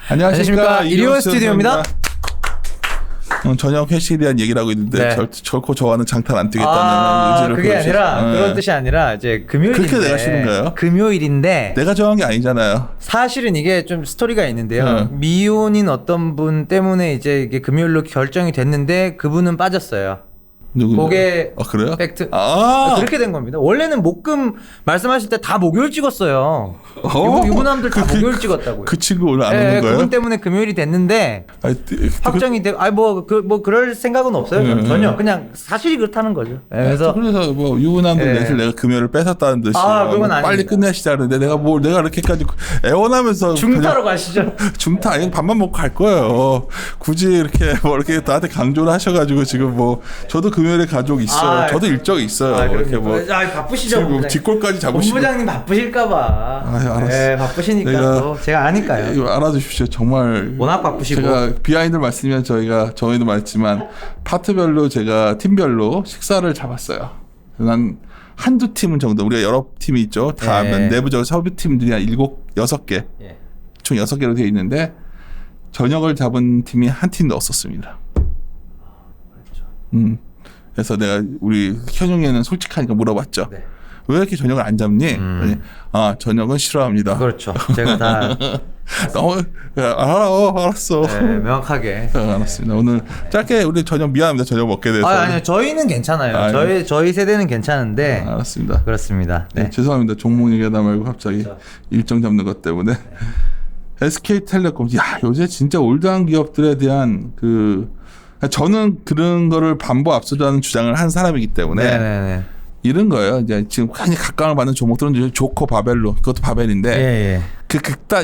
안녕하십니까. 이리온 스튜디오입니다. 저녁 회식에 대한 얘기를 하고 있는데 네. 결코 저와는 장탄 안 뜨겠다는 의지를 그게 아니라 네. 그런 뜻이 아니라 이제 금요일인데 그렇게 내가 싫은가요? 금요일인데 내가 정한 게 아니잖아요. 사실은 이게 좀 스토리가 있는데요. 네. 미혼인 어떤 분 때문에 이제 이게 금요일로 결정이 됐는데 그분은 빠졌어요. 누군데? 그게 그래요? 팩트. 아 그렇게 된 겁니다. 원래는 목금 말씀하실 때 다 목요일 찍었어요. 유부남들 다 목요일 찍었다고요. 그 친구 오늘 안 오는 거예요? 그분 때문에 금요일이 됐는데 아니, 확정이 되고 뭐 그럴 생각은 없어요. 저는 전혀 그냥 사실이 그렇다는 거죠. 그래서 뭐 유부남들 넷을 내가 금요일을 뺏었다는 듯이 그건 빨리 아닙니다. 끝내시자는데 내가 이렇게까지 애원하면서 중타로 가시죠. 중타 아니 밥만 먹고 갈 거예요. 굳이 이렇게 나한테 강조를 하셔가지고 지금 뭐 저도 금요일에 가족 있어요. 저도 일정이 있어요. 이렇게 뭐 바쁘시죠. 뭐 뒷골까지 잡으시고. 본부장님 바쁘실까봐. 알았어. 네, 바쁘시니까 제가 아니까요. 이거 알아주십시오. 정말 워낙 바쁘시고. 제가 비하인드 말씀이면 저희도 말했지만 파트별로 제가 팀별로 식사를 잡았어요. 난 한두 팀은 정도 우리가 여러 팀이 있죠. 다 내부적으로 서비팀들이 한 6개 총 6개로 되어 있는데 저녁을 잡은 팀이 한 팀도 없었습니다. 그래서 내가 우리 현용이는 솔직하니까 물어봤죠. 네. 왜 이렇게 저녁을 안 잡니? 저녁은 싫어합니다. 그렇죠. 제가 다 알았어. 네, 명확하게. 알았습니다. 오늘 짧게 우리 저녁 미안합니다. 저녁 먹게 돼서. 아니요. 저희는 괜찮아요. 저희 세대는 괜찮은데. 알았습니다. 그렇습니다. 네. 죄송합니다. 종목 얘기하다 말고 갑자기 일정 잡는 것 때문에. SK텔레콤. 요새 진짜 올드한 기업들에 대한 저는 그런 거를 반보 압수하는 주장을 한 사람이기 때문에 네네네. 이런 거예요. 이제 지금 많이 각광을 받는 종목들은 조커 바벨로 그것도 바벨인데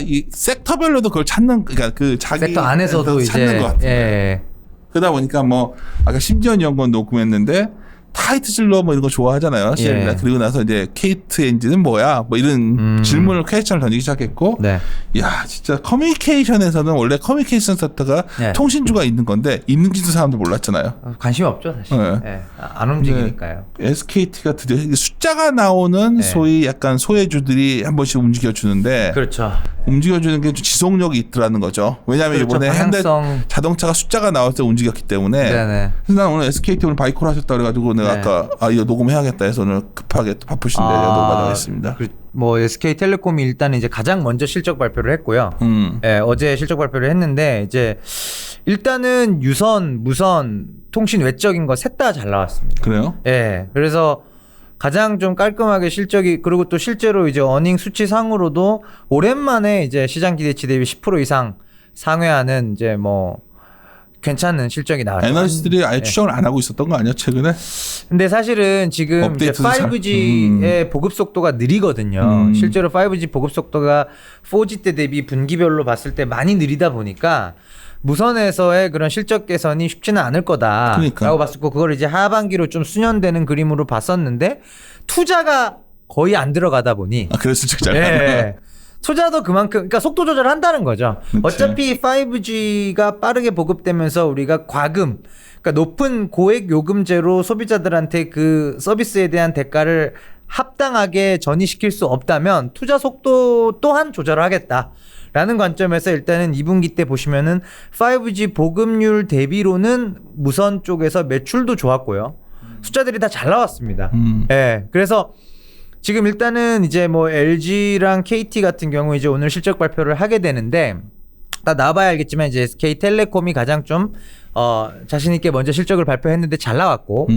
이 섹터별로도 그걸 찾는 그러니까 자기 섹터 안에서도 찾는 것 같아요. 그러다 보니까 뭐 아까 심지어 연구원 녹음했는데 타이트질러 뭐 이런 거 좋아하잖아요. 그리고 나서 이제 케이트 엔진은 뭐야? 뭐 이런 질문을 퀘스천을 던지기 시작했고, 야 진짜 커뮤니케이션에서는 원래 커뮤니케이션 섹터가 통신주가 있는 건데 있는지도 사람들 몰랐잖아요. 관심이 없죠 사실. 안 움직이니까요. SKT가 드디어 숫자가 나오는 소위 약간 소외주들이 한 번씩 움직여 주는데, 그렇죠. 움직여주는 게 지속력이 있더라는 거죠. 왜냐하면 이번에 현대 자동차가 숫자가 나올 때 움직였기 때문에. 그래서 난 오늘 SKT 오늘 바이콜 하셨다 그래가지고 내가 아까 이거 녹음해야겠다 해서 오늘 급하게 또 바쁘신데 녹음하려고 했습니다. 뭐 SK텔레콤이 일단 이제 가장 먼저 실적 발표를 했고요. 어제 실적 발표를 했는데 이제 일단은 유선, 무선, 통신 외적인 거 셋 다 잘 나왔습니다. 그래요? 그래서 가장 좀 깔끔하게 실적이 그리고 또 실제로 이제 어닝 수치상으로도 오랜만에 이제 시장 기대치 대비 10% 이상 상회하는 이제 뭐 괜찮은 실적이 나왔죠. 애널리스트들이 아예 추정을 안 하고 있었던 거 아니야 최근에? 근데 사실은 지금 이제 5G의 보급 속도가 느리거든요. 실제로 5G 보급 속도가 4G 때 대비 분기별로 봤을 때 많이 느리다 보니까 무선에서의 그런 실적 개선이 쉽지는 않을 거다라고 봤었고 그걸 이제 하반기로 좀 수년되는 그림으로 봤었는데 투자가 거의 안 들어가다 보니 그래서 잘 투자도 그만큼 그러니까 속도 조절을 한다는 거죠. 어차피 5G가 빠르게 보급되면서 우리가 과금 그러니까 높은 고액 요금제로 소비자들한테 그 서비스에 대한 대가를 합당하게 전이시킬 수 없다면 투자 속도 또한 조절을 하겠다. 라는 관점에서 일단은 2분기 때 보시면은 5G 보급률 대비로는 무선 쪽에서 매출도 좋았고요. 숫자들이 다 잘 나왔습니다. 그래서 지금 일단은 이제 뭐 LG랑 KT 같은 경우 이제 오늘 실적 발표를 하게 되는데 다 나와봐야 알겠지만 이제 SK텔레콤이 가장 좀 자신 있게 먼저 실적을 발표했는데 잘 나왔고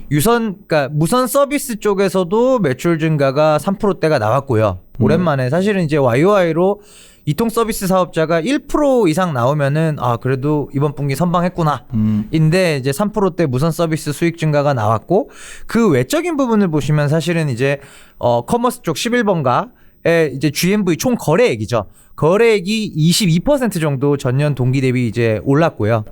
그러니까 무선 서비스 쪽에서도 매출 증가가 3%대가 나왔고요. 오랜만에 사실은 이제 YOY로 이통 서비스 사업자가 1% 이상 나오면은 그래도 이번 분기 선방했구나. 인데 이제 3%대 무선 서비스 수익 증가가 나왔고 그 외적인 부분을 보시면 사실은 이제 커머스 쪽 11번가의 이제 GMV 총 거래액이죠. 거래액이 22% 정도 전년 동기 대비 이제 올랐고요.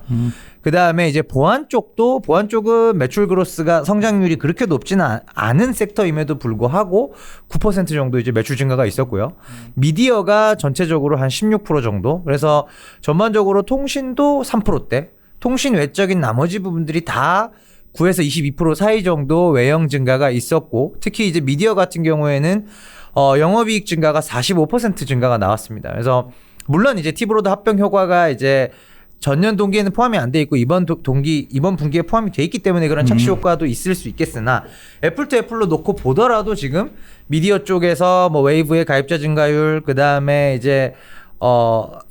그 다음에 이제 보안 쪽은 매출 그로스가 성장률이 그렇게 높지는 않은 섹터임에도 불구하고 9% 정도 이제 매출 증가가 있었고요. 미디어가 전체적으로 한 16% 정도. 그래서 전반적으로 통신도 3%대, 통신 외적인 나머지 부분들이 다 9에서 22% 사이 정도 외형 증가가 있었고 특히 이제 미디어 같은 경우에는 영업이익 증가가 45% 증가가 나왔습니다. 그래서 물론 이제 티브로드 합병 효과가 이제 전년 동기에는 포함이 안 돼 있고 이번 분기에 포함이 돼 있기 때문에 그런 착시 효과도 있을 수 있겠으나 애플 투 애플로 놓고 보더라도 지금 미디어 쪽에서 뭐 웨이브의 가입자 증가율 그다음에 이제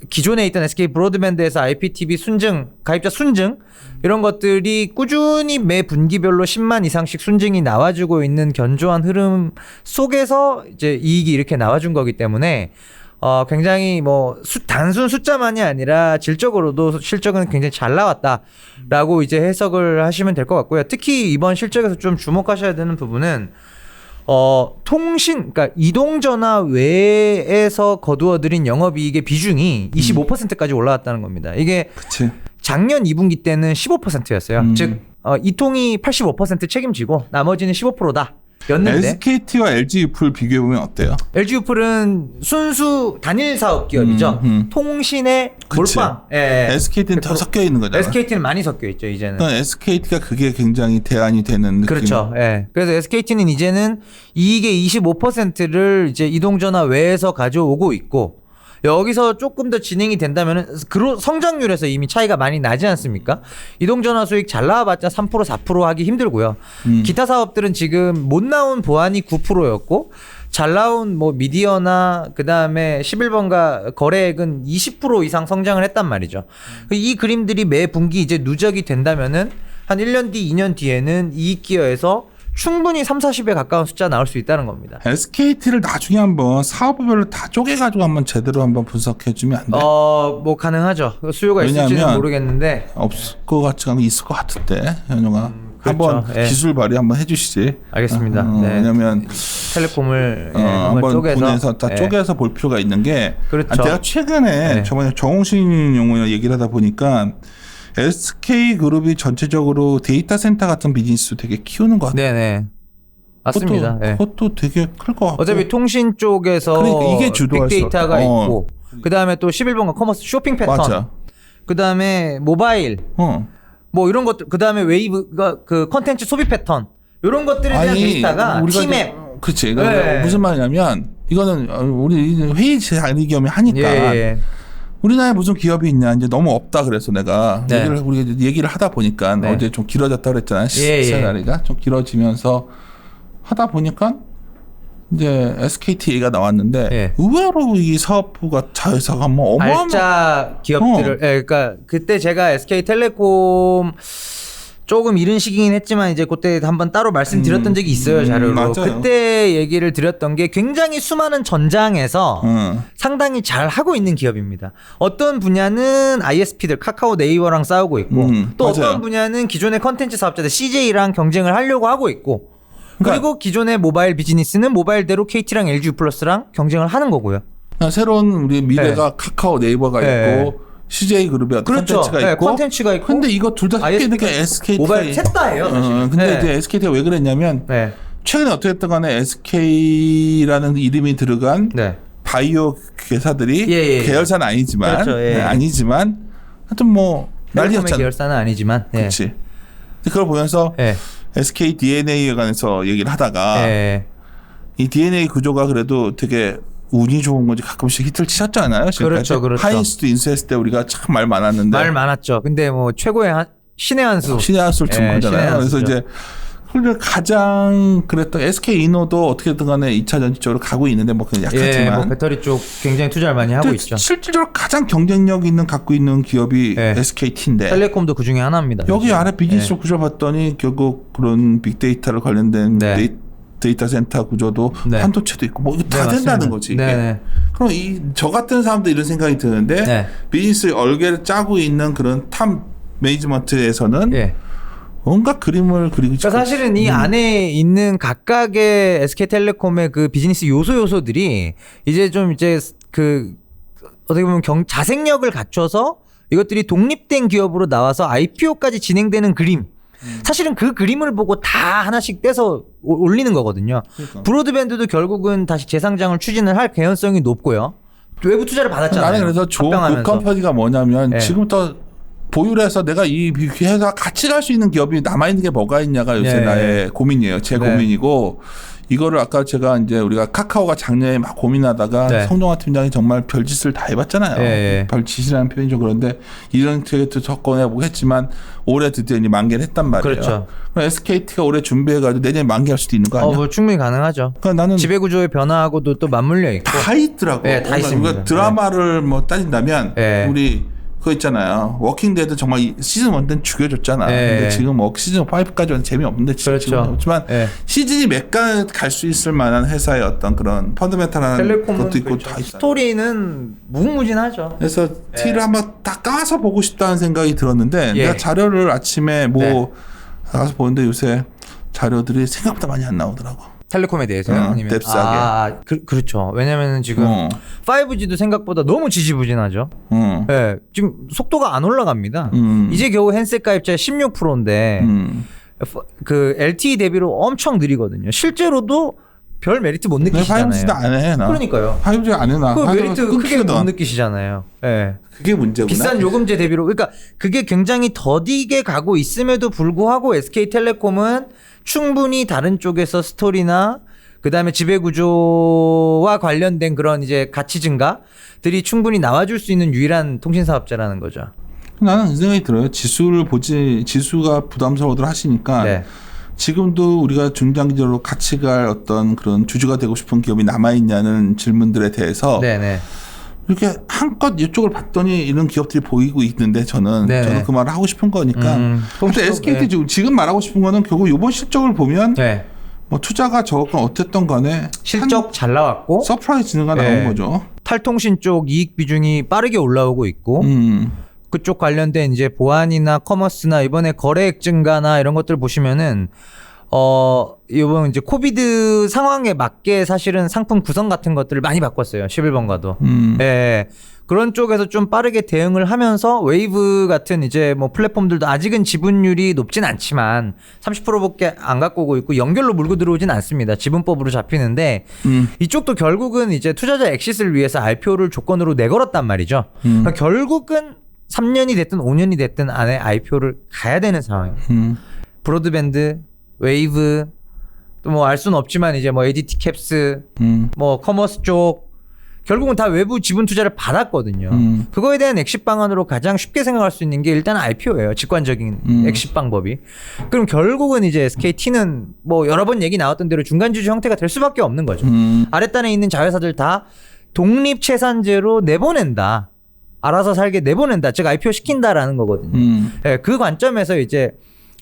기존에 있던 SK 브로드밴드에서 IPTV 순증, 가입자 순증 이런 것들이 꾸준히 매 분기별로 10만 이상씩 순증이 나와주고 있는 견조한 흐름 속에서 이제 이익이 이렇게 나와준 거기 때문에 굉장히 뭐 단순 숫자만이 아니라 질적으로도 실적은 굉장히 잘 나왔다라고 이제 해석을 하시면 될 것 같고요. 특히 이번 실적에서 좀 주목하셔야 되는 부분은 그러니까 이동전화 외에서 거두어들인 영업이익의 비중이 25%까지 올라왔다는 겁니다. 이게 그치. 작년 2분기 때는 15%였어요. 즉 이통이 85% 책임지고 나머지는 15%다. 였는데 SKT와 LG유플 비교해보면 어때요? LG유플은 순수 단일 사업 기업이죠. 통신의 그치. 몰빵. 예. SKT는 더 섞여 있는 거잖아요. SKT는 많이 섞여 있죠, 이제는. 그러니까 SKT가 그게 굉장히 대안이 되는 느낌. 그렇죠. 예. 그래서 SKT는 이제는 이익의 25%를 이제 이동전화 외에서 가져오고 있고 여기서 조금 더 진행이 된다면은 성장률에서 이미 차이가 많이 나지 않습니까? 이동전화 수익 잘 나와봤자 3% 4% 하기 힘들고요. 기타 사업들은 지금 못 나온 보안이 9%였고 잘 나온 뭐 미디어나 그 다음에 11번가 거래액은 20% 이상 성장을 했단 말이죠. 이 그림들이 매 분기 이제 누적이 된다면은 한 1년 뒤, 2년 뒤에는 이익 기여에서 충분히 3, 40에 가까운 숫자 나올 수 있다는 겁니다. SKT를 나중에 한번 사업별로 다 쪼개가지고 한번 제대로 한번 분석해주면 안 돼? 뭐 가능하죠. 수요가 있을지는 모르겠는데 없을 것 같지가 않고 있을 것 같은데 현영아 그렇죠. 한번 예. 기술 발휘 한번 해주시지. 알겠습니다. 네. 왜냐면 텔레콤을 한번 쪼개서 분해서 다 쪼개서 볼 필요가 있는 게 그렇죠. 내가 최근에 저번에 정홍신 용어랑 얘기를 하다 보니까 SK그룹이 전체적으로 데이터 센터 같은 비즈니스 되게 키우는 것 같아요. 네네. 맞습니다. 그것도 되게 클 것 같고. 어차피 통신 쪽에서 그러니까 이게 주도할 빅데이터가 수 있고 그 다음에 또 11번가 커머스 쇼핑 패턴 맞아. 그 다음에 모바일 뭐 이런 것들 그 다음에 웨이브가 그 컨텐츠 소비 패턴 이런 것들에 대한 데이터가 티맵 그렇지. 네. 무슨 말이냐면 이거는 우리 회의 자리 겸해 하니까 우리나라에 무슨 기업이 있냐 이제 너무 없다 그래서 내가 얘기를 하다 보니까 어제 좀 길어졌다 그랬잖아. 시간이 좀 길어지면서 하다 보니까 이제 SKT 얘기가 나왔는데 의외로 이 사업부가 자회사가 뭐 어마어마한 알짜 기업들을 그러니까 그때 제가 SK텔레콤 조금 이른 시기긴 했지만 이제 그때 한번 따로 말씀드렸던 적이 있어요, 자료로. 맞아요. 그때 얘기를 드렸던 게 굉장히 수많은 전장에서 상당히 잘 하고 있는 기업입니다. 어떤 분야는 ISP들 카카오 네이버랑 싸우고 있고 또 맞아요. 어떤 분야는 기존의 컨텐츠 사업자들 CJ랑 경쟁을 하려고 하고 있고 그리고 기존의 모바일 비즈니스는 모바일대로 KT랑 LG 플러스랑 경쟁을 하는 거고요. 새로운 우리 미래가 카카오 네이버가 있고 CJ 그룹의 어떤 컨텐츠가 있고 컨텐츠가 있고 근데 이거 둘 다 섞이는 게 SKT 모바일 셋 다예요, 사실. 근데 이제 SKT가 왜 그랬냐면 최근에 어떻게 됐든 간에 SK라는 이름이 들어간 바이오 회사들이 계열사는 아니지만 아니지만 하여튼 뭐 난리였잖아. 계열사는 아니지만 그렇지. 그걸 보면서 SK DNA에 관해서 얘기를 하다가 이 DNA 구조가 그래도 되게 운이 좋은 건지 가끔씩 히트를 치셨잖아요. 그렇죠. 하이인스도 인수했을 때 우리가 참 말 많았는데 말 많았죠. 근데 뭐 최고의 신의 한 수. 신의 한 수를 준 거잖아요. 그래서 이제 가장 그랬던 SK 이노도 어떻게든 간에 2차 전지 쪽으로 가고 있는데 뭐 그냥 약하지만 뭐 배터리 쪽 굉장히 투자를 많이 하고 있죠. 실질적으로 가장 경쟁력 있는 갖고 있는 기업이 SKT인데 텔레콤도 그 중에 하나입니다. 여기 사실. 아래 비즈니스 구조 봤더니 결국 그런 빅데이터를 관련된 데이터 센터 구조도 반도체도 있고 뭐 이거 다 된다는 거지. 그럼 저 같은 사람도 이런 생각이 드는데 비즈니스 얼개를 짜고 있는 그런 탑 매니지먼트에서는 뭔가 그림을 그리고 그러니까 사실은 이 안에 있는 각각의 SK텔레콤의 그 비즈니스 요소들이 이제 좀 그 어떻게 보면 자생력을 갖춰서 이것들이 독립된 기업으로 나와서 IPO까지 진행되는 그림. 사실은 그 그림을 보고 다 하나씩 떼서 올리는 거거든요. 그러니까. 브로드밴드도 결국은 다시 재상장을 추진을 할 개연성이 높고요. 외부 투자를 받았잖아요. 나는 그래서 좋은 극한 편의가 뭐냐면 지금부터 보유를 해서 내가 이 회사 같이 갈 수 있는 기업이 남아있는 게 뭐가 있냐가 요새 네. 나의 고민이에요. 제 네. 고민이고 이거를 아까 제가 이제 우리가 카카오가 작년에 막 고민하다가 네. 성동환 팀장이 정말 별짓을 다 해봤잖아요. 네. 별짓이라는 표현이 좀 그런데 이런 되게도 접근해보고 했지만 올해 드디어 이제 만개를 했단 말이에요. 그렇죠. 그럼 SKT가 올해 준비해가지고 내년에 만개할 수도 있는 거 아니야? 뭐 충분히 가능하죠. 그러니까 나는 지배 구조의 변화하고도 또 맞물려 있고. 다 있더라고. 네, 다 있습니다. 우리가 드라마를 뭐 따진다면 네. 우리 그거 있잖아요. 워킹데드 정말 시즌 1 때는 죽여줬잖아. 네. 근데 지금 뭐 시즌 5까지는 재미없는데 그렇죠. 지금 없지만 네. 시즌이 몇 가 갈 수 있을 만한 회사의 어떤 그런 펀더멘탈한 텔레콤은 것도 있고 그렇죠. 다 있어요. 스토리는 무궁무진하죠. 그래서 티를 한번 딱 까서 보고 싶다는 생각이 들었는데 예. 내가 자료를 아침에 뭐 네. 나가서 보는데 요새 자료들이 생각보다 많이 안 나오더라고. 텔레콤에 대해서요? 아니면 뎁스하게. 그렇죠. 왜냐면은 지금 5G도 생각보다 너무 지지부진하죠. 네, 지금 속도가 안 올라갑니다. 이제 겨우 핸셋 가입자 16%인데 그 LTE 대비로 엄청 느리거든요. 실제로도 별 메리트 못 느끼시잖아요. 5G도 안 해. 나. 그러니까요. 5G 안 해. 나. 그 메리트 크게 못 끊기거든. 느끼시잖아요. 네. 그게 문제구나. 비싼 요금제 대비로 그러니까 그게 굉장히 더디게 가고 있음에도 불구하고 SK텔레콤은 충분히 다른 쪽에서 스토리나 그다음에 지배 구조와 관련된 그런 이제 가치 증가들이 충분히 나와줄 수 있는 유일한 통신 사업자라는 거죠. 나는 그 생각이 들어요. 지수가 부담스러워들 하시니까 네. 지금도 우리가 중장기적으로 같이 갈 어떤 그런 주주가 되고 싶은 기업이 남아있냐는 질문들에 대해서 네네. 이렇게 한껏 이쪽을 봤더니 이런 기업들이 보이고 있는데 저는 그 말을 하고 싶은 거니까. 근데 SKT 지금 말하고 싶은 거는 결국 이번 실적을 보면 네. 뭐 투자가 적건 어쨌든 간에 실적 잘 나왔고 서프라이즈가 네. 나온 거죠. 탈통신 쪽 이익 비중이 빠르게 올라오고 있고 그쪽 관련된 이제 보안이나 커머스나 이번에 거래액 증가나 이런 것들 보시면은 이번 이제 코비드 상황에 맞게 사실은 상품 구성 같은 것들을 많이 바꿨어요. 11번가도. 예. 그런 쪽에서 좀 빠르게 대응을 하면서 웨이브 같은 이제 뭐 플랫폼들도 아직은 지분율이 높진 않지만 30%밖에 안 갖고 오고 있고 연결로 물고 들어오진 않습니다. 지분법으로 잡히는데 이쪽도 결국은 이제 투자자 엑시스를 위해서 IPO를 조건으로 내걸었단 말이죠. 그러니까 결국은 3년이 됐든 5년이 됐든 안에 IPO를 가야 되는 상황이에요. 브로드밴드, 웨이브, 또 뭐 알 수는 없지만 이제 뭐 ADT 캡스, 뭐 커머스 쪽 결국은 다 외부 지분 투자를 받았거든요. 그거에 대한 엑시 방안으로 가장 쉽게 생각할 수 있는 게 일단 IPO예요. 직관적인 엑시 방법이. 그럼 결국은 이제 SKT는 뭐 여러 번 얘기 나왔던 대로 중간 주주 형태가 될 수밖에 없는 거죠. 아랫단에 있는 자회사들 다 독립채산제로 내보낸다. 알아서 살게 내보낸다. 즉 IPO 시킨다라는 거거든요. 네, 그 관점에서 이제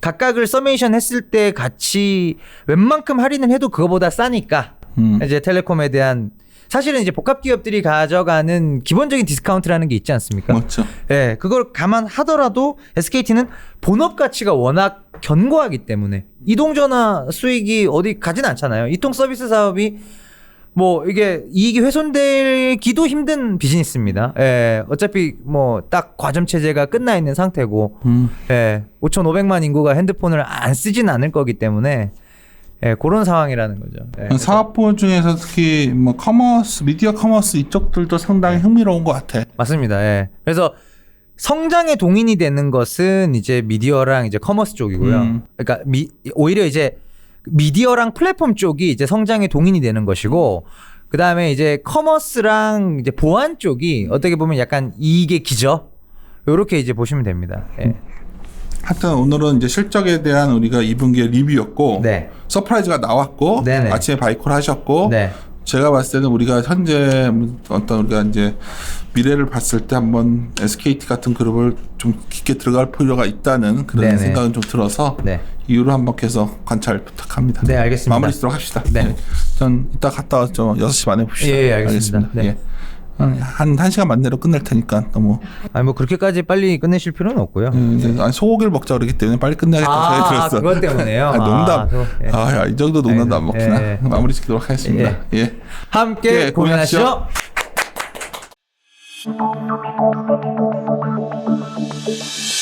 각각을 서메이션 했을 때 같이 웬만큼 할인을 해도 그거보다 싸니까 이제 텔레콤에 대한 사실은 이제 복합 기업들이 가져가는 기본적인 디스카운트라는 게 있지 않습니까? 맞죠. 예, 그걸 감안하더라도 SKT는 본업 가치가 워낙 견고하기 때문에 이동전화 수익이 어디 가진 않잖아요. 이통 서비스 사업이 뭐 이게 이익이 훼손되기도 힘든 비즈니스입니다. 예, 어차피 뭐 딱 과점 체제가 끝나 있는 상태고, 예, 5,500만 인구가 핸드폰을 안 쓰진 않을 거기 때문에. 예, 그런 상황이라는 거죠. 예, 사업부 중에서 특히 뭐 커머스, 미디어 커머스 이쪽들도 상당히 흥미로운 것 같아. 맞습니다. 예. 그래서 성장에 동인이 되는 것은 이제 미디어랑 이제 커머스 쪽이고요. 그러니까 오히려 이제 미디어랑 플랫폼 쪽이 이제 성장에 동인이 되는 것이고, 그 다음에 이제 커머스랑 이제 보안 쪽이 어떻게 보면 약간 이익의 기저, 요렇게 이제 보시면 됩니다. 예. 하여튼 오늘은 이제 실적에 대한 우리가 2분기의 리뷰였고, 네. 서프라이즈가 나왔고, 네네. 아침에 바이콜 하셨고, 네. 제가 봤을 때는 우리가 현재 어떤 우리가 이제 미래를 봤을 때 한번 SKT 같은 그룹을 좀 깊게 들어갈 필요가 있다는 그런 네네. 생각은 좀 들어서 네. 이후로 한번 계속 관찰 부탁합니다. 네, 알겠습니다. 마무리 짓도록 합시다. 네. 전 이따 갔다 와서 6시 반에 봅시다. 예, 알겠습니다. 네. 예. 한 1시간 만내로 끝낼 테니까 너무 아니 뭐 그렇게까지 빨리 끝내실 필요는 없고요. 아니, 소고기를 먹자 그러기 때문에 빨리 끝내야겠다 생각이 들었어. 그것 때문에요. 농담. 예. 야, 이 정도 농담도 안 먹구나. 예. 마무리 짓도록 하겠습니다. 예. 함께 예, 고민하시죠. 고민하시죠.